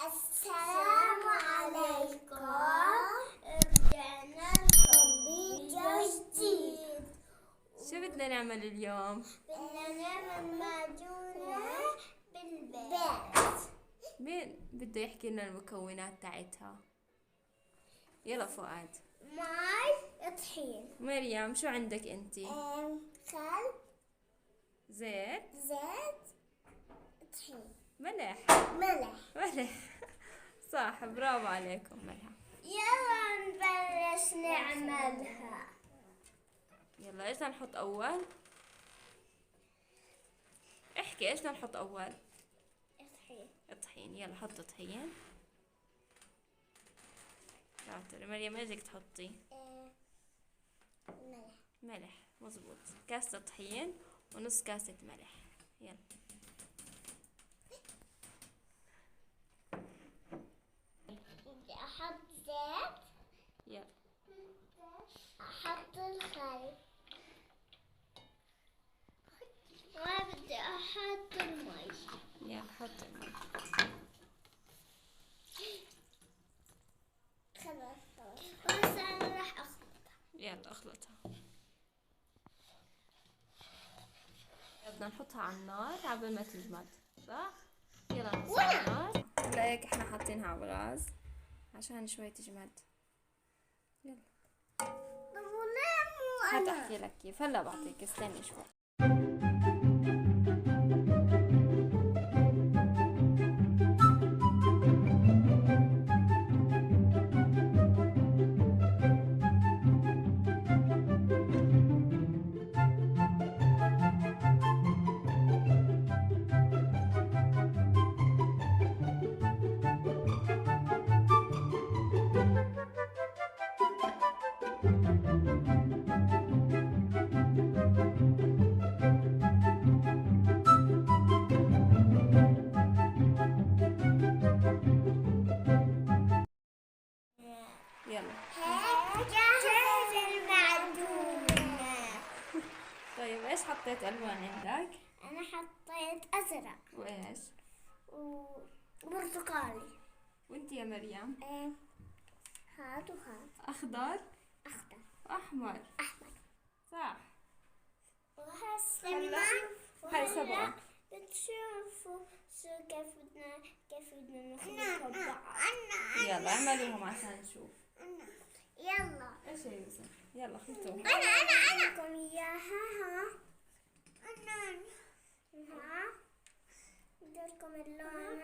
السلام عليكم. رجعنا لكم فيديو جديد. شو بدنا نعمل اليوم؟ بدنا نعمل معجونة بالبيت. مين بده يحكي لنا المكونات تاعتها؟ يلا فؤاد. ماي، طحين. مريم شو عندك انتي؟ خل، زيت، طحين، ملح. ملح. صح، برافو عليكم. ملح. يلا نبلش نعملها. يلا ايش بدنا نحط اول؟ احكي ايش بدنا نحط اول؟ الطحين. يلا حطي طحين. شاطر مريم. ايش بدك تحطي؟ ملح. مزبوط. كاسة طحين ونص كاسة ملح. يلا بدي احط زيت. يلا احط الخل وبدي احط المي. يلا حطي المي. خلاص بس انا راح اخلطها. يلا اخلطها. بدنا نحطها على النار قبل ما تجمد، صح؟ يلا نحطها على النار. هلا هيك احنا حاطينها على الغاز عشان شوي تجمد. يلا طب وليه مو انا؟ هات احكي لك كيف. هلا بعطيك، استني شوي. هيك جاهز المعجونة. طيب ايش حطيت الوان عندك؟ انا حطيت ازرق وايش؟ وبرتقالي. وانت يا مريم؟ هاد وهاد. اخضر واحمر. صح. وهسه هاي صبغة. بتشوفوا كيف بدنا نخلطهم ببعض. يلا اعملوهم عشان نشوف. يلا ايش يا يوسف؟ يلا خلطوهم. انا لكم اياها. ها بدكم اللون.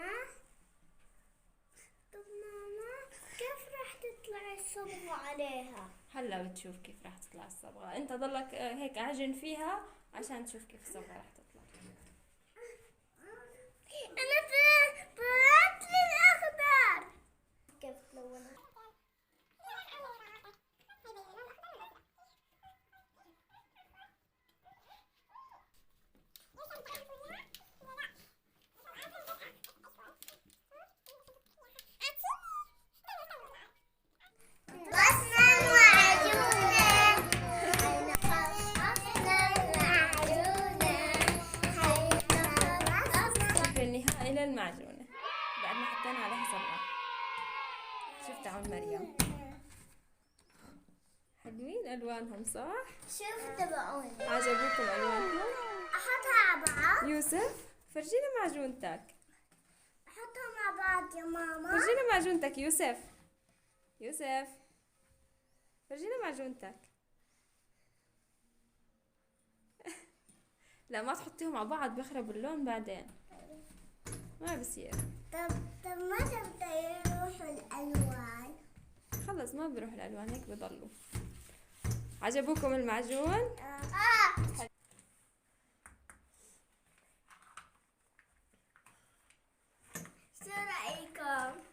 طب ماما كيف راح تطلع الصبغة عليها؟ هلا بتشوف كيف راح تطلع الصبغة. انت ضلك هيك اعجن فيها عشان تشوف كيف الصبغة راح تطلع. انا طلعت لي الاخضر. كيف تلونها؟ الى المعجونة بعد ما حطينا عليها صبغة. شوف تعال مريم، حلوين الوانهم صح؟ شوف تبعوني. عجبوكم الوانهم؟ احطها على بعض. يوسف فرجينا معجونتك. احطها مع بعض يا ماما. فرجينا معجونتك يوسف. فرجينا معجونتك. لا ما تحطيهم على بعض بيخربوا اللون بعدين، ما بصير. طب متى بده يروحوا الالوان؟ خلص ما بيروح الالوان، هيك بضلوا. عجبوكم المعجون؟ شو رايكم؟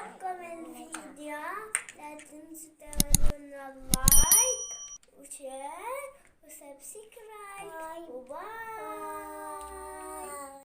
عجبكم الفيديو لا تنسوا تعملوا لايك وشير وسبسكرايب وباي.